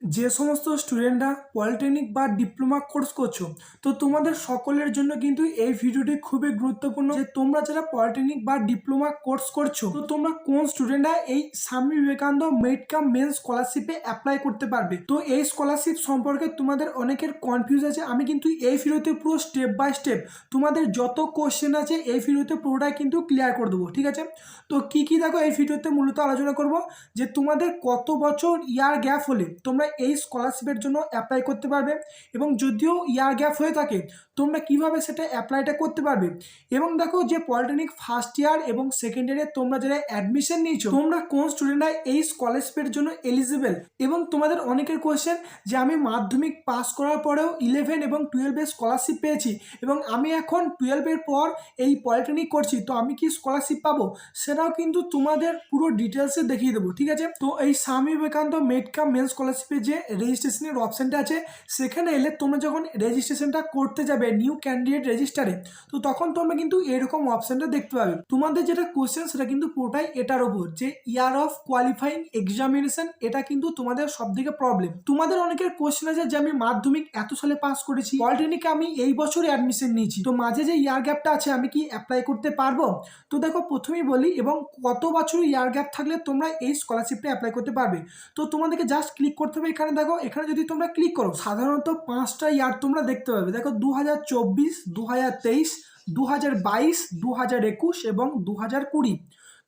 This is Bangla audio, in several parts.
যে সমস্ত স্টুডেন্টরা পলিটেকনিক বা ডিপ্লোমা কোর্স করছো, তো তোমাদের সকলের জন্য কিন্তু এই ভিডিওটি খুবই গুরুত্বপূর্ণ যে তোমরা যারা পলিটেকনিক বা ডিপ্লোমা কোর্স করছো, তো তোমরা কোন স্টুডেন্টরা এই স্বামী বিবেকানন্দ মেড কাম মেন স্কলারশিপে অ্যাপ্লাই করতে পারবে। তো এই স্কলারশিপ সম্পর্কে তোমাদের অনেকের কনফিউজ আছে। আমি কিন্তু এই ভিডিওতে পুরো স্টেপ বাই স্টেপ তোমাদের যত কোশ্চেন আছে এই ভিডিওতে পুরোটাই কিন্তু ক্লিয়ার করে দেবো, ঠিক আছে। তো কি কি দেখো এই ভিডিওতে মূলত আলোচনা করব যে তোমাদের কত বছর ইয়ার গ্যাপ হলে তোমরা এই স্কলারশিপের জন্য অ্যাপ্লাই করতে পারবে, এবং যদিও ইয়ার গ্যাপ হয়ে থাকে তোমরা কিভাবে সেটা অ্যাপ্লাইটা করতে পারবে। এবং দেখো যে পলিটেকনিক ফার্স্ট ইয়ার এবং সেকেন্ড ইয়ারে তোমরা যারা অ্যাডমিশন নিয়েছো, তোমরা কোন স্টুডেন্টরা এই স্কলারশিপের জন্য এলিজিবল। এবং তোমাদের অনেকের কোয়েশ্চেন যে আমি মাধ্যমিক পাস করার পরেও 11 এবং 12 স্কলারশিপ পেয়েছি এবং আমি এখন 12 পর এই পলিটেকনিক করছি, তো আমি কি স্কলারশিপ পাবো, সেটাও কিন্তু তোমাদের পুরো ডিটেলসে দেখিয়ে দেবো, ঠিক আছে। তো এই স্বামী বিবেকানন্দ মেড কাম মেন স্কলারশিপে যে রেজিস্ট্রেশনের অপশনটা আছে, সেখানে এলে তোমরা যখন রেজিস্ট্রেশনটা করতে যাবে নিউ ক্যান্ডিডেট রেজিস্টারে, তো তখন তোমরা কিন্তু এরকম অপশনটা দেখতে পাবে। তোমাদের যেটা কোশ্চেন সেটা কিন্তু পুরোটাই এটার উপর যে ইয়ার অফ কোয়ালিফাইং এক্সামিনেশন, এটা কিন্তু তোমাদের সব থেকে প্রবলেম। তোমাদের অনেকের কোশ্চেন আছে যে আমি মাধ্যমিক এত সালে পাস করেছি, পলিটেকনিকে আমি এই বছরে অ্যাডমিশন নিয়েছি, তো মাঝে যে ইয়ার গ্যাপটা আছে আমি কি অ্যাপ্লাই করতে পারবো। তো দেখো প্রথমেই বলি, এবং কত বছর ইয়ার গ্যাপ থাকলে তোমরা এই স্কলারশিপটা অ্যাপ্লাই করতে পারবে। তো তোমাদেরকে জাস্ট ক্লিক করতে হবে এখানে। দেখো এখানে যদি তোমরা ক্লিক করো সাধারণত 5টা ইয়ার তোমরা দেখতে পাবে। দেখো 2024, 2023, 2022, 2021 এবং 2020।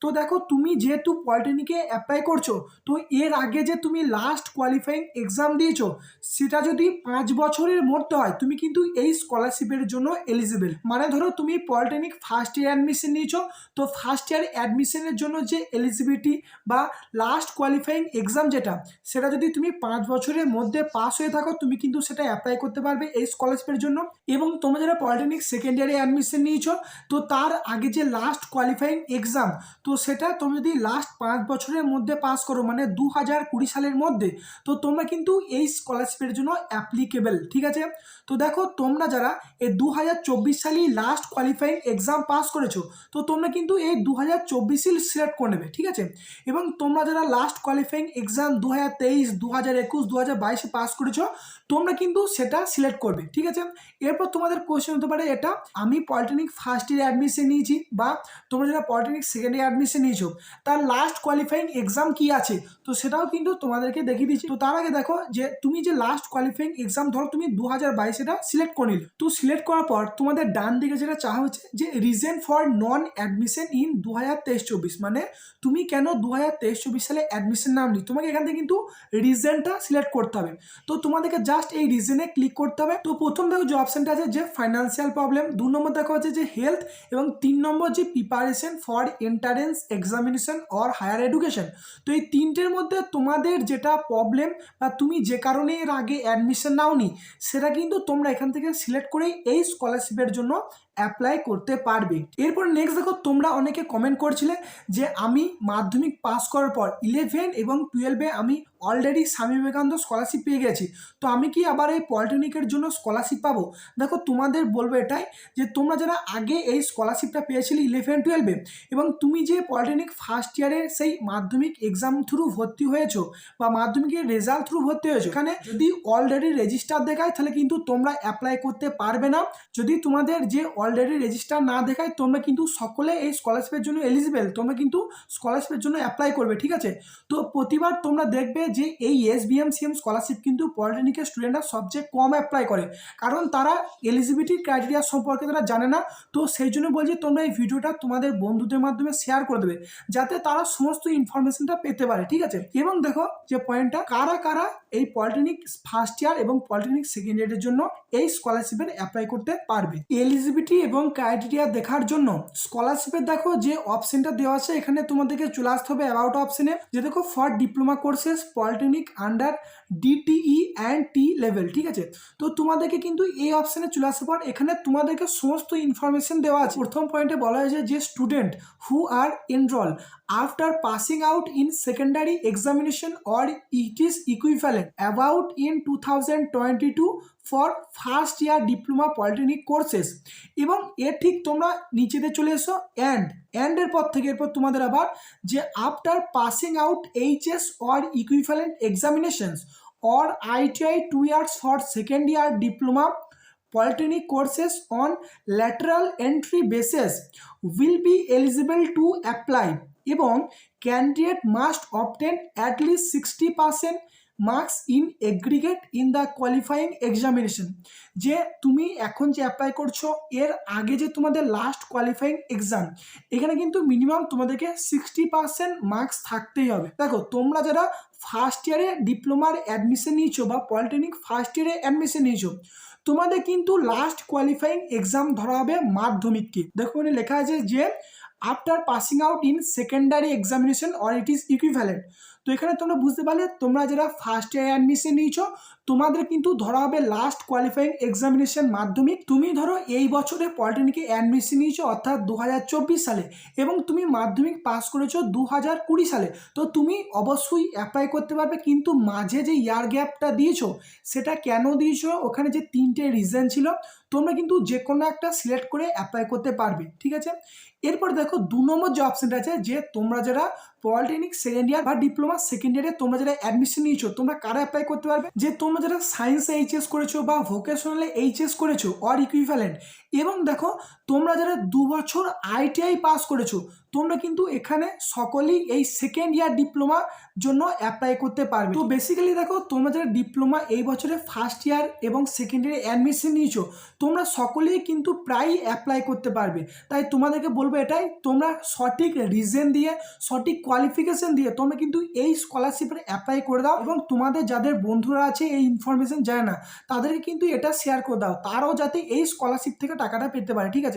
তো দেখো তুমি যেহেতু পলিটেকনিকে অ্যাপ্লাই করছো, তো এর আগে যে তুমি লাস্ট কোয়ালিফাইং এক্সাম দিয়েছো সেটা যদি 5 বছরের মধ্যে হয়, তুমি কিন্তু এই স্কলারশিপের জন্য এলিজিবল। মানে ধরো তুমি পলিটেকনিক ফার্স্ট ইয়ার অ্যাডমিশন নিয়েছো, তো ফার্স্ট ইয়ার অ্যাডমিশনের জন্য যে এলিজিবিলিটি বা লাস্ট কোয়ালিফাইং এক্সাম যেটা, সেটা যদি তুমি 5 বছরের মধ্যে পাস হয়ে থাকো, তুমি কিন্তু সেটা অ্যাপ্লাই করতে পারবে এই স্কলারশিপের জন্য। এবং তোমরা যারা পলিটেকনিক সেকেন্ড ইয়ারে অ্যাডমিশন নিয়েছো, তো তার আগে যে লাস্ট কোয়ালিফাইং এক্সাম, তো সেটা তুমি যদি লাস্ট 5 বছরের মধ্যে পাস করো, মানে 2020 সালের মধ্যে, তো তোমরা কিন্তু এই স্কলারশিপের জন্য অ্যাপ্লিকেবল, ঠিক আছে। তো দেখো তোমরা যারা এই 2024 সালেই লাস্ট কোয়ালিফাইং এক্সাম পাস করেছো, তো তোমরা কিন্তু এই 2024 সিলেক্ট করে নেবে, ঠিক আছে। এবং তোমরা যারা লাস্ট কোয়ালিফাইং এক্সাম 2023, 2021, 2022 পাস করেছো, তোমরা কিন্তু সেটা সিলেক্ট করবে, ঠিক আছে। এরপর তোমাদের কোয়েশ্চেন হতে পারে এটা আমি পলিটেকনিক ফার্স্ট ইয়ার অ্যাডমিশন নিয়েছি, বা তোমরা যারা পলিটেকনিক সেকেন্ড ইয়ার অ্যাডমিশন নিয়েছো তার লাস্ট কোয়ালিফাইং এক্সাম কি আছে, তো সেটাও কিন্তু তোমাদেরকে দেখিয়ে দিচ্ছি। তো তার আগে দেখো যে তুমি যে লাস্ট কোয়ালিফাইং এক্সাম ধরো তুমি 2022 এটা সিলেক্ট করে নিলে, তো সিলেক্ট করার পর তোমাদের ডান দিকে যেটা চাওয়া হচ্ছে যে reason for non admission in 2023-24, মানে তুমি কেন 2023-24 সালে অ্যাডমিশন নাওনি, তোমাকে এখান থেকে কিন্তু রিজনটা সিলেক্ট করতে হবে। তো তোমাদেরকে জাস্ট এই রিজনে ক্লিক করতে হবে। তো প্রথম দেখো যে অপশনটা আছে যে ফাইন্যান্সিয়াল প্রবলেম, 2 নম্বর দেখো হচ্ছে যে হেলথ, এবং 3 নম্বর যে preparation for entrance examination or higher education. তো এই তিনটের মধ্যে তোমাদের যেটা প্রবলেম বা তুমি যে কারণে এর আগে অ্যাডমিশন নাওনি, সেটা কিন্তু তোমরা এখান থেকে সিলেক্ট করেই এই স্কলারশিপের জন্য অ্যাপ্লাই করতে পারবে। এরপর নেক্সট দেখো তোমরা অনেকে কমেন্ট করছিলে যে আমি মাধ্যমিক পাস করার পর 11 এবং 12-এ আমি অলরেডি স্বামী বিবেকানন্দ স্কলারশিপ পেয়ে গেছি, তো আমি কি আবার এই পলিটেকনিকের জন্য স্কলারশিপ পাবো। দেখো তোমাদের বলবো এটাই যে তোমরা যারা আগে এই স্কলারশিপটা পেয়েছিলে 11-12-এ, এবং তুমি যে পলিটেকনিক ফার্স্ট ইয়ারে সেই মাধ্যমিক এক্সাম থ্রু ভর্তি হয়েছো বা মাধ্যমিকের রেজাল্ট থ্রু ভর্তি হয়েছো, এখানে যদি অলরেডি রেজিস্টার দেখায় তাহলে কিন্তু তোমরা অ্যাপ্লাই করতে পারবে না। যদি তোমাদের যে অলরেডি রেজিস্টার না দেখায়, তোমরা কিন্তু সকলে এই স্কলারশিপের জন্য এলিজিবল, তোমরা কিন্তু স্কলারশিপের জন্য অ্যাপ্লাই করবে, ঠিক আছে। তো প্রতিবার তোমরা দেখবে যে এই SBMCM স্কলারশিপ কিন্তু পলিটেকনিকের স্টুডেন্টরা সবচেয়ে কম অ্যাপ্লাই করে, কারণ তারা এলিজিবিলিটি ক্রাইটেরিয়া সম্পর্কে তারা জানে না। তো সেই জন্য বলছি তোমরা এই ভিডিওটা তোমাদের বন্ধুদের মাধ্যমে শেয়ার করে দেবে, যাতে তারা সমস্ত ইনফরমেশনটা পেতে পারে, ঠিক আছে। এবং দেখো যে পয়েন্টটা কারা কারা এই পলিটেকনিক ফার্স্ট ইয়ার এবং পলিটেকনিক সেকেন্ড ইয়ারের জন্য এই স্কলারশিপের অ্যাপ্লাই করতে পারবে। এলিজিবিলিটি এবং ক্রাইটেরিয়া দেখার জন্য স্কলারশিপের দেখো যে অপশনটা দেওয়া আছে, এখানে তোমাদেরকে চলে আসতে হবে অ্যাবাউট অপশনে, যে দেখো for diploma courses polytechnic under DTE and T level, ঠিক আছে। তো তোমাদেরকে কিন্তু এই অপশনে চলে আসার পর এখানে তোমাদেরকে সমস্ত ইনফরমেশন দেওয়া আছে। প্রথম পয়েন্টে বলা হয়েছে যে student who are enroll after passing out in secondary examination or it is equivalent about in 2022 for first year diploma polytechnic courses। এবং এর ঠিক তোমরা নিচেতে চলে এসো অ্যান্ড এর পর থেকে এরপর তোমাদের আবার যে after passing out HS or equivalent examinations or ITI 2 years for second year diploma polytechnic courses on lateral entry basis will be eligible to apply এবং candidate must obtain at least 60% marks in aggregate in the qualifying examination. যে তুমি এখন যে অ্যাপ্লাই করছো এর আগে যে তোমাদের লাস্ট কোয়ালিফাইং এক্সাম, এখানে কিন্তু মিনিমাম তোমাদেরকে 60% মার্কস থাকতেই হবে। দেখো তোমরা যারা ফার্স্ট ইয়ারে ডিপ্লোমার অ্যাডমিশন নিয়েছো বা পলিটেকনিক ফার্স্ট ইয়ারে অ্যাডমিশন নিয়েছো, তোমাদের কিন্তু লাস্ট কোয়ালিফাইং এক্সাম ধরা হবে মাধ্যমিককে। দেখো মানে লেখা আছে যে after passing out in secondary examination or it is equivalent. তো এখানে তোমরা বুঝতে পারলে তোমরা যারা ফার্স্ট ইয়ার অ্যাডমিশন নিয়েছো তোমাদের কিন্তু ধরা হবে লাস্ট কোয়ালিফাইং এক্সামিনেশন মাধ্যমিক। তুমি ধরো এই বছরে পলিটেকনিকে অ্যাডমিশন নিয়েছো অর্থাৎ 2024 সালে এবং তুমি মাধ্যমিক পাস করেছো 2020 সালে, তো তুমি অবশ্যই অ্যাপ্লাই করতে পারবে। কিন্তু মাঝে যে ইয়ার গ্যাপটা দিয়েছো সেটা কেন দিয়েছো, ওখানে যে 3টে রিজন ছিল, তোমরা কিন্তু যে কোনো একটা সিলেক্ট করে অ্যাপ্লাই করতে পারবে, ঠিক আছে। এরপর দেখো 2 নম্বর যে অপশনটা আছে যে তোমরা যারা পলিটেকনিক সেকেন্ড ইয়ার বা ডিপ্লোমা সেকেন্ড ইয়ারে তোমরা যারা অ্যাডমিশন নিয়েছো তোমরা কারা অ্যাপ্লাই করতে পারবে, যে তোমরা যারা সায়েন্সে এইচএস করেছো বা ভোকেশনালে এইচএস করেছো অর ইকুইভ্যালেন্ট, এবং দেখো তোমরা যারা 2 বছর আইটিআই পাস করেছো তোমরা কিন্তু এখানে সকলেই এই সেকেন্ড ইয়ার ডিপ্লোমা জন্য অ্যাপ্লাই করতে পারবে। তো বেসিক্যালি দেখো তোমরা যারা ডিপ্লোমা এই বছরে ফার্স্ট ইয়ার এবং সেকেন্ড ইয়ারে অ্যাডমিশন নিয়েছো তোমরা সকলেই কিন্তু প্রায় অ্যাপ্লাই করতে পারবে। তাই তোমাদেরকে বলবো এটাই, তোমরা সঠিক রিজন দিয়ে সঠিক কোয়ালিফিকেশন দিয়ে তোমরা কিন্তু এই স্কলারশিপের অ্যাপ্লাই করে দাও এবং তোমাদের যাদের বন্ধুরা আছে এই ইনফরমেশন জানে না তাদেরকে কিন্তু এটা শেয়ার করে দাও, তারাও যাতে এই স্কলারশিপ থেকে টাকাটা পেতে পারে, ঠিক আছে।